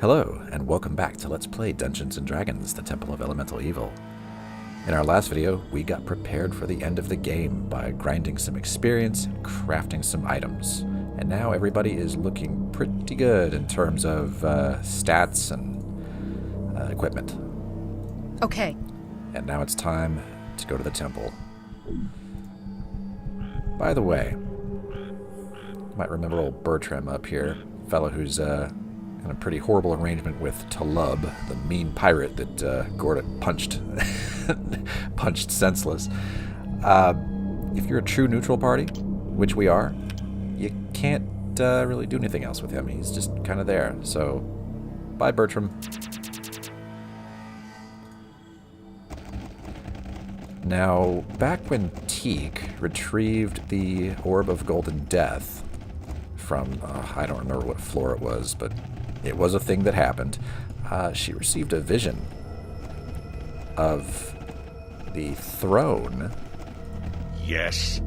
Hello, and welcome back to Let's Play Dungeons & Dragons, the Temple of Elemental Evil. In our last video, we got prepared for the end of the game by grinding some experience and crafting some items. And now everybody is looking pretty good in terms of stats and equipment. Okay. And now it's time to go to the temple. By the way, you might remember old Bertram up here, a fellow who's in a pretty horrible arrangement with Talub, the mean pirate that Gordon punched punched senseless. If you're a true neutral party, which we are, you can't really do anything else with him. He's just kind of there. So, bye, Bertram. Now, back when Teak retrieved the Orb of Golden Death from, I don't remember what floor it was, but it was a thing that happened. She received a vision of the throne. Yes.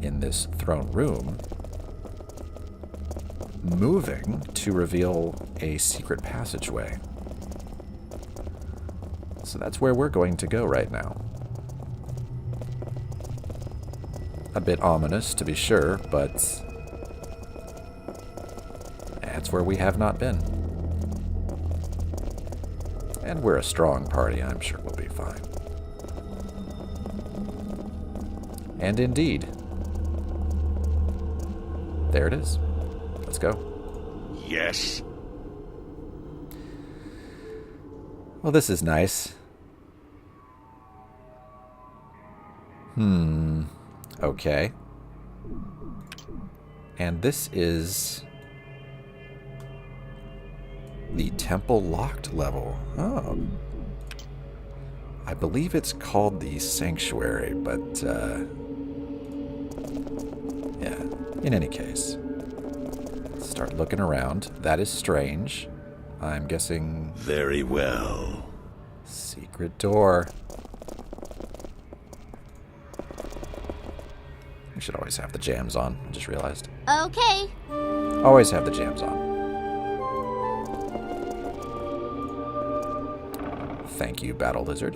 In this throne room, moving to reveal a secret passageway. So that's where we're going to go right now. A bit ominous, to be sure, but that's where we have not been. And we're a strong party, I'm sure we'll be fine. And indeed, there it is. Let's go. Yes. Well, this is nice. Okay. And this is the temple locked level. Oh. I believe it's called the sanctuary, but yeah, in any case. Start looking around. That is strange. I'm guessing... Very well. Secret door. We should always have the jams on, I just realized. Okay. Always have the jams on. Thank you, Battle Lizard.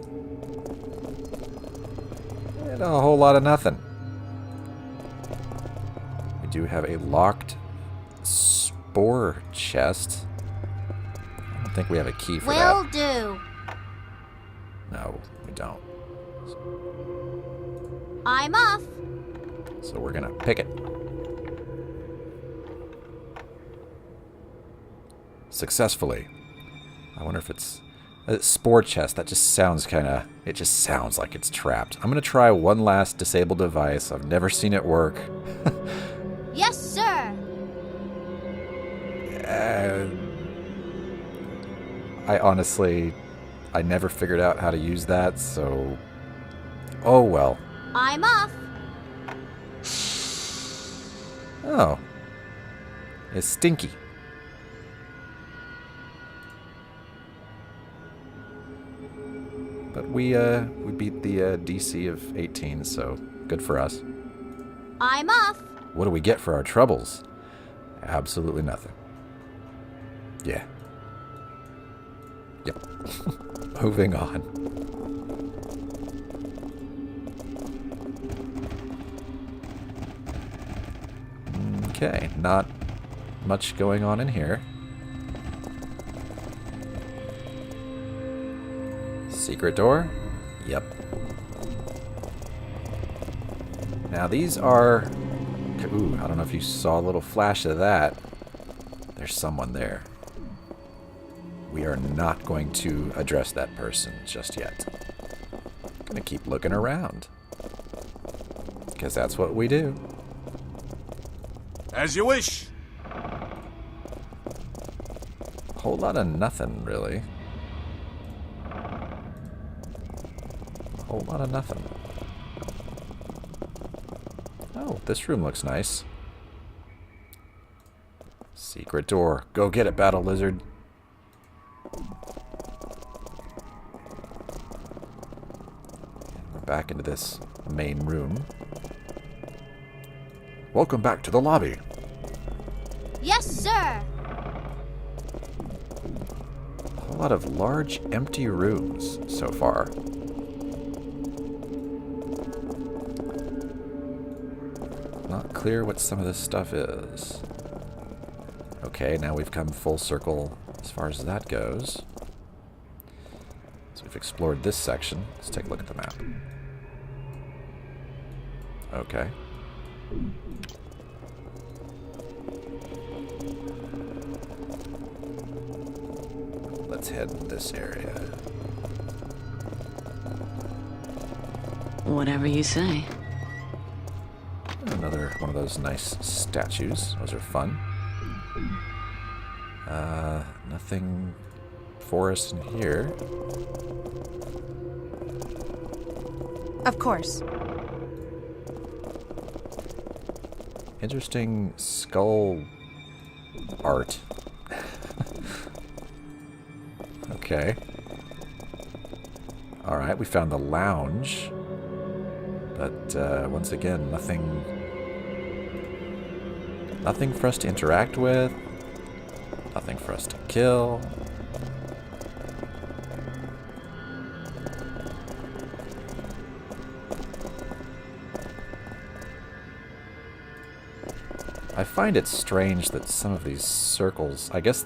And a whole lot of nothing. We do have a locked spore chest. I don't think we have a key for Will that. do. No, we don't. I'm off. So we're gonna pick it. Successfully. I wonder if it's a spore chest. That just sounds it just sounds like it's trapped. I'm gonna try one last disable device. I've never seen it work. Yes, sir. I never figured out how to use that, so... Oh well. I'm off. Oh. It's stinky. But we beat the DC of 18, so good for us. I'm off. What do we get for our troubles? Absolutely nothing. Yeah. Yep. Moving on. Okay, not much going on in here. Secret door? Yep. Now these are... Ooh, I don't know if you saw a little flash of that. There's someone there. We are not going to address that person just yet. Gonna keep looking around. Because that's what we do. As you wish. Whole lot of nothing, really. Whole lot of nothing. Oh, this room looks nice. Secret door. Go get it, Battle Lizard. We're back into this main room. Welcome back to the lobby. Yes, sir. A whole lot of large, empty rooms so far. Not clear what some of this stuff is. Okay, now we've come full circle as far as that goes. So we've explored this section. Let's take a look at the map. Okay. Let's head in this area. Whatever you say. Another one of those nice statues. Those are fun. Nothing for us in here. Of course. Interesting skull art. Okay. Alright, we found the lounge. But once again, nothing for us to interact with. Nothing for us to kill. I find it strange that some of these circles, I guess,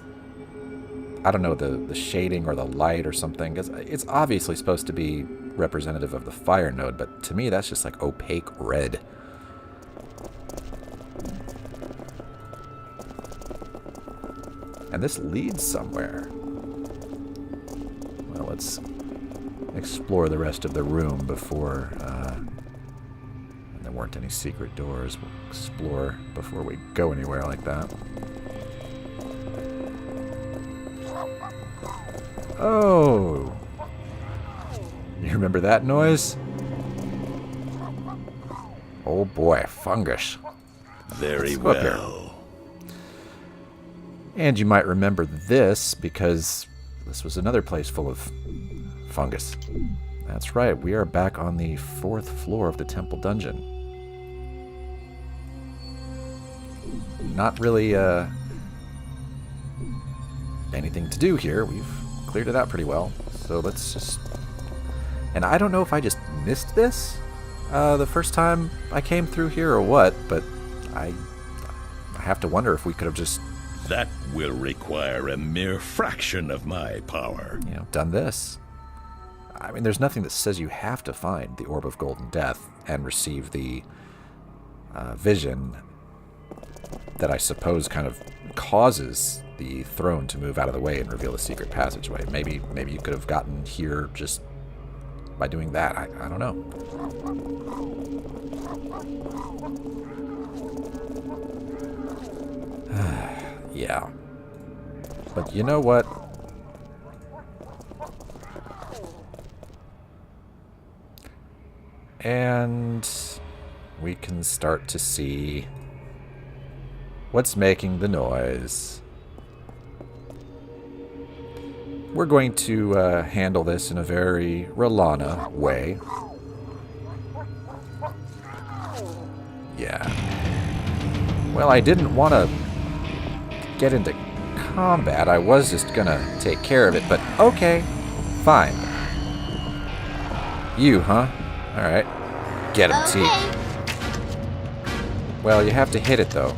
I don't know, the shading or the light or something, 'cause it's obviously supposed to be representative of the fire node, but to me that's just like opaque red. And this leads somewhere. Well, let's explore the rest of the room before... and there weren't any secret doors. We'll explore before we go anywhere like that. Oh! You remember that noise? Oh boy, fungus. Very Let's go up here. well. And you might remember this because this was another place full of fungus. That's right, we are back on the 4th floor of the temple dungeon. Not really anything to do here. We've cleared it out pretty well. So let's just... And I don't know if I just missed this the first time I came through here or what, but I have to wonder if we could have just... That will require a mere fraction of my power. you know, done this. I mean, there's nothing that says you have to find the Orb of Golden Death and receive the vision that I suppose kind of causes the throne to move out of the way and reveal a secret passageway. Maybe you could have gotten here just by doing that. I don't know. Yeah. But you know what? And we can start to see what's making the noise. We're going to handle this in a very Rolana way. Yeah. Well, I didn't want to get into combat. I was just gonna take care of it, but okay. Fine. You, huh? Alright. Get him, Teak. Okay. Well, you have to hit it, though.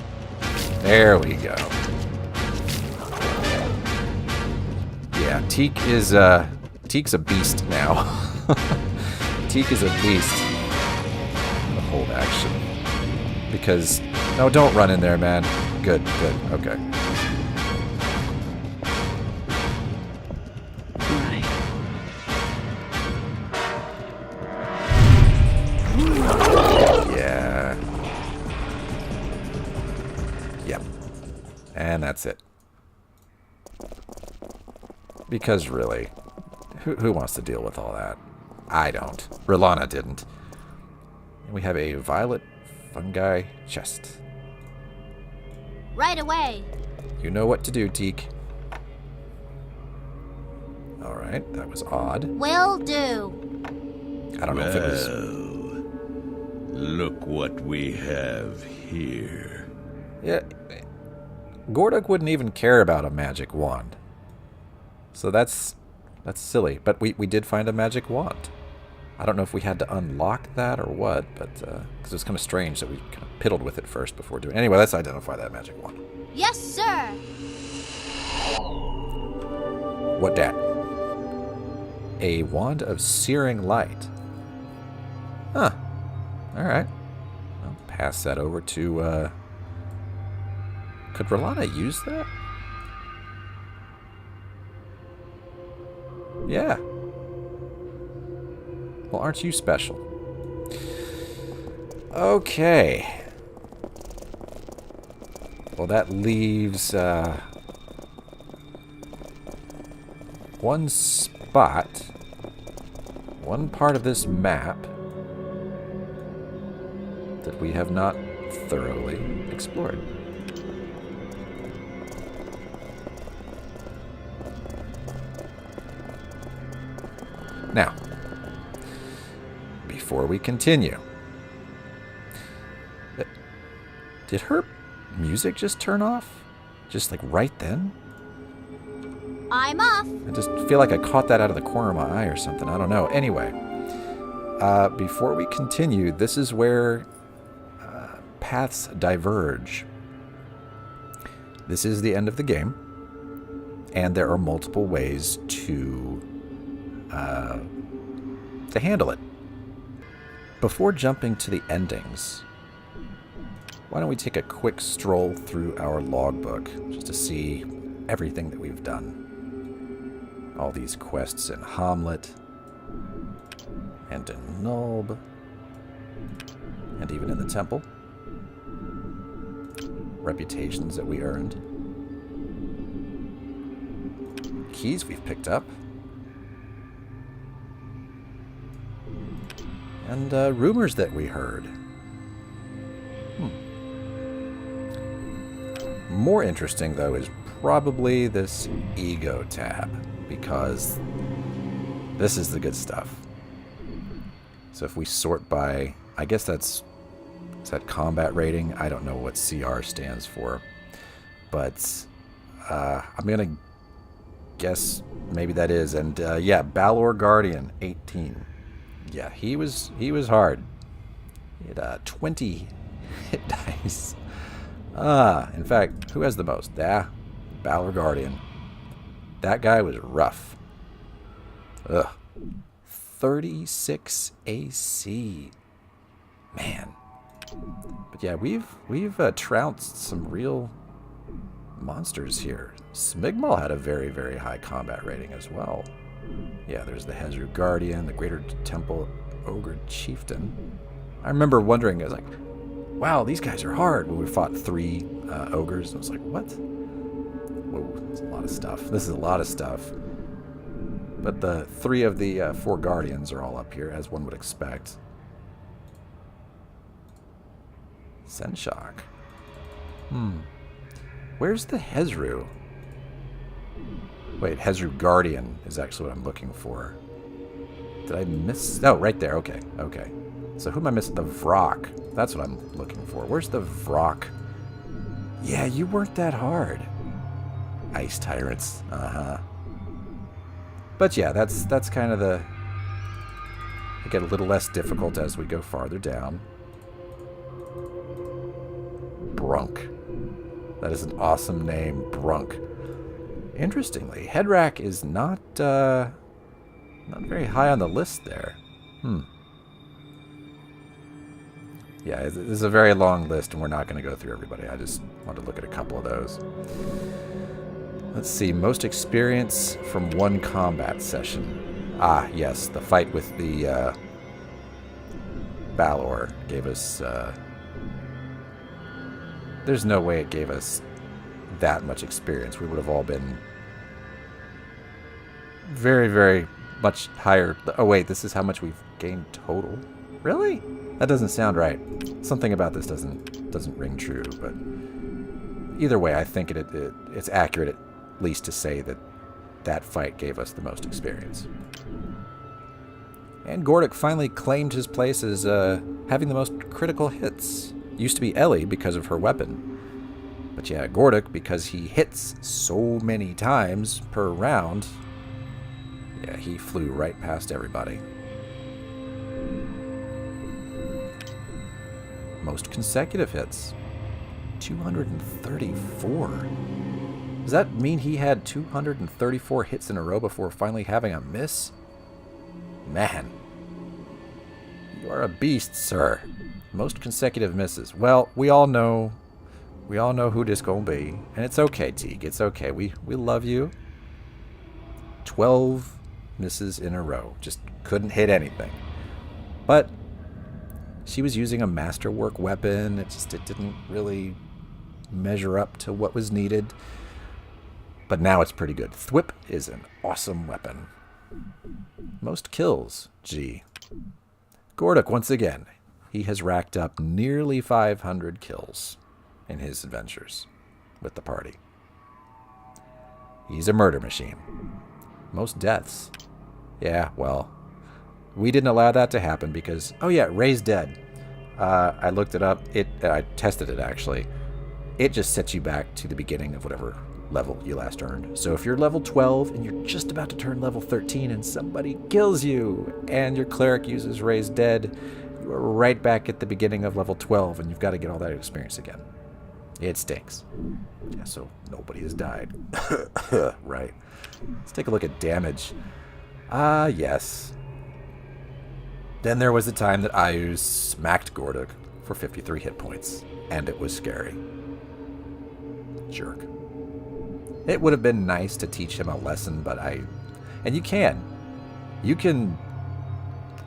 There we go. Yeah, Teak is, Teak's a beast now. Teak is a beast. The hold action. Because... No, don't run in there, man. Good, okay. Right. Yeah. Yep. And that's it. Because really, who wants to deal with all that? I don't. Rolana didn't. And we have a violet fungi chest. Right away. You know what to do, Teak. Alright, that was odd. Will do. I don't know if it was... Well, look what we have here. Yeah, Gorduk wouldn't even care about a magic wand. So that's silly. But we did find a magic wand. I don't know if we had to unlock that or what, but because it's kind of strange that we kind of piddled with it first before doing it. Anyway, let's identify that magic wand. Yes, sir. What dat? A wand of searing light. Huh. Alright. I'll pass that over to, could Rolana use that? Yeah. Well, aren't you special? Okay. Well, that leaves, one spot, one part of this map that we have not thoroughly explored. Now, before we continue, did her music just turn off? Just like right then? I'm off. I just feel like I caught that out of the corner of my eye or something. I don't know. Anyway, before we continue, this is where paths diverge. This is the end of the game, and there are multiple ways to handle it. Before jumping to the endings, why don't we take a quick stroll through our logbook just to see everything that we've done. All these quests in Hamlet, and in Nulb, and even in the temple. Reputations that we earned. Keys we've picked up. And rumors that we heard. More interesting, though, is probably this ego tab, because this is the good stuff. So if we sort by, I guess is that combat rating? I don't know what CR stands for, but I'm gonna guess maybe that is. And yeah, Balor Guardian 18. Yeah, he was hard. He had 20 hit dice. In fact, who has the most? Balor Guardian. That guy was rough. Ugh. 36 AC. Man. But yeah, we've trounced some real monsters here. Smigmal had a very, very high combat rating as well. Yeah, there's the Hezru Guardian, the Greater Temple Ogre Chieftain. I remember wondering, I was like, wow, these guys are hard, when we fought 3 ogres. I was like, what? Whoa, that's a lot of stuff. This is a lot of stuff. But the 3 of the 4 guardians are all up here, as one would expect. Senshock. Where's the Hezru? Wait, Hezru Guardian is actually what I'm looking for. Did I miss? Oh, right there. Okay, okay. So who am I missing? The Vrock. That's what I'm looking for. Where's the Vrock? Yeah, you weren't that hard. Ice Tyrants. Uh-huh. But yeah, that's kind of the... They get a little less difficult as we go farther down. Brunk. That is an awesome name, Brunk. Interestingly, Headrack is not very high on the list there. Yeah, this is a very long list, and we're not going to go through everybody. I just wanted to look at a couple of those. Let's see, most experience from one combat session. Ah, yes, the fight with the Balor gave us... There's no way it gave us that much experience. We would have all been very, very much higher. Oh, wait, this is how much we've gained total? Really? That doesn't sound right. Something about this doesn't ring true, but either way, I think it's accurate at least to say that that fight gave us the most experience. And Gordic finally claimed his place as having the most critical hits. Used to be Ellie because of her weapon. But yeah, Gordic, because he hits so many times per round, Yeah, he flew right past everybody. Most consecutive hits. 234. Does that mean he had 234 hits in a row before finally having a miss? Man. You are a beast, sir. Most consecutive misses. Well, we all know who this gonna be. And it's okay, Teague. It's okay. We love you. 12 misses in a row. Just couldn't hit anything. But she was using a masterwork weapon. It didn't really measure up to what was needed. But now it's pretty good. Thwip is an awesome weapon. Most kills. Gee. Gorduk, once again, he has racked up nearly 500 kills in his adventures with the party. He's a murder machine. Most deaths. Yeah, well, we didn't allow that to happen because, oh yeah, Ray's dead. I looked it up. I tested it, actually. It just sets you back to the beginning of whatever level you last earned. So if you're level 12 and you're just about to turn level 13 and somebody kills you and your cleric uses Ray's dead, you are right back at the beginning of level 12 and you've got to get all that experience again. It stinks. Yeah, so nobody has died. Right. Let's take a look at damage. Yes. Then there was the time that Ayuz smacked Gorduk for 53 hit points, and it was scary. Jerk. It would have been nice to teach him a lesson, but and you can.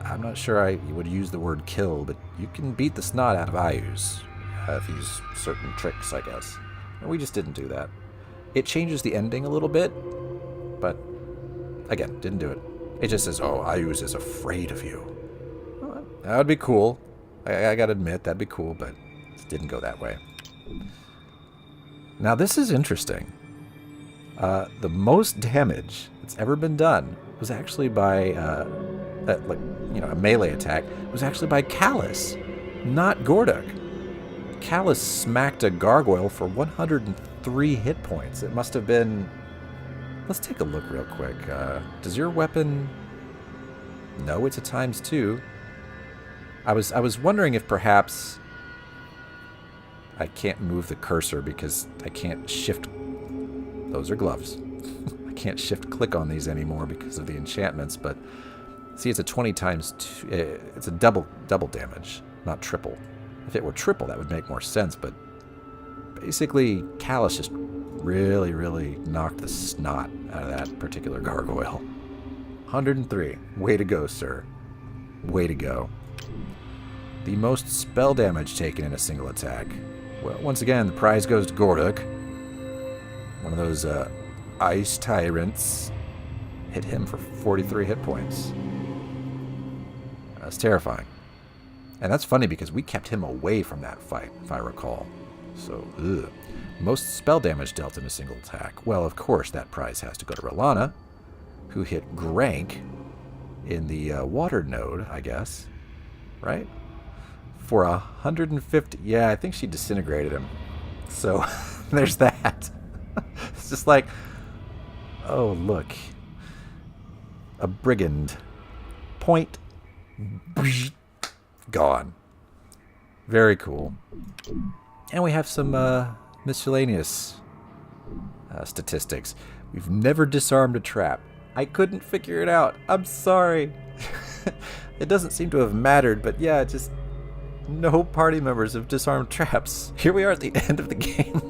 I'm not sure I would use the word kill, but you can beat the snot out of Ayuz if you use certain tricks, I guess. And we just didn't do that. It changes the ending a little bit, but again, didn't do it. It just says, oh, Ayuz is afraid of you. Well, that would be cool. I gotta admit, that'd be cool, but it didn't go that way. Now, this is interesting. The most damage that's ever been done was actually by, a melee attack, was actually by Callus, not Gorduk. Callus smacked a gargoyle for 103 hit points. It must have been... Let's take a look real quick. Does your weapon... No, it's a ×2. I was wondering if perhaps... I can't move the cursor because I can't shift... Those are gloves. I can't shift click on these anymore because of the enchantments, but... See, it's a 20 ×2... It's a double damage, not triple. If it were triple, that would make more sense, but... Basically, Callus just really, really knocked the snot out of that particular gargoyle. 103. Way to go, sir. Way to go. The most spell damage taken in a single attack. Well, once again, the prize goes to Gorduk. One of those ice tyrants hit him for 43 hit points. That's terrifying. And that's funny because we kept him away from that fight, if I recall. So, ugh. Most spell damage dealt in a single attack. Well, of course, that prize has to go to Rolana, who hit Grank in the water node, I guess. Right? For 150... Yeah, I think she disintegrated him. So, there's that. It's just like... Oh, look. A brigand. Point. Gone. Very cool. And we have some miscellaneous statistics. We've never disarmed a trap. I couldn't figure it out. I'm sorry. It doesn't seem to have mattered, but yeah, just no party members have disarmed traps. Here we are at the end of the game.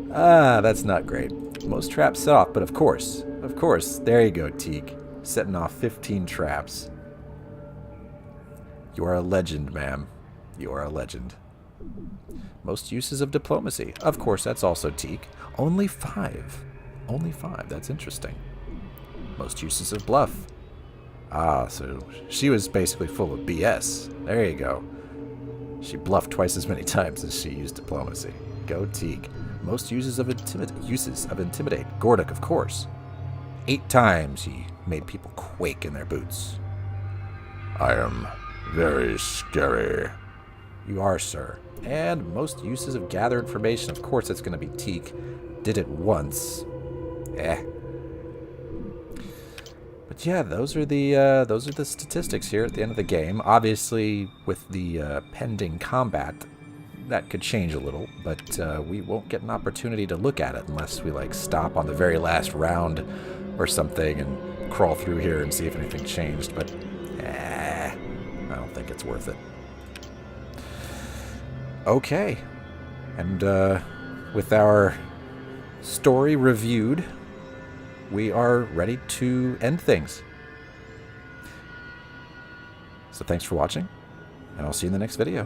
That's not great. Most traps set off, but of course, there you go, Teak. Setting off 15 traps. You are a legend, ma'am. You are a legend. Most uses of diplomacy. Of course, that's also Teak. Only 5. Only 5. That's interesting. Most uses of bluff. So she was basically full of BS. There you go. She bluffed twice as many times as she used diplomacy. Go Teak. Most uses of intimidate. Gorduk, of course. 8 times he made people quake in their boots. I am very scary. You are, sir. And most uses of gather information. Of course, it's going to be Teak. Did it once. But yeah, those are the statistics here at the end of the game. Obviously, with the pending combat, that could change a little, but we won't get an opportunity to look at it unless we like stop on the very last round or something and crawl through here and see if anything changed. But I don't think it's worth it. Okay, and with our story reviewed, we are ready to end things. So thanks for watching, and I'll see you in the next video.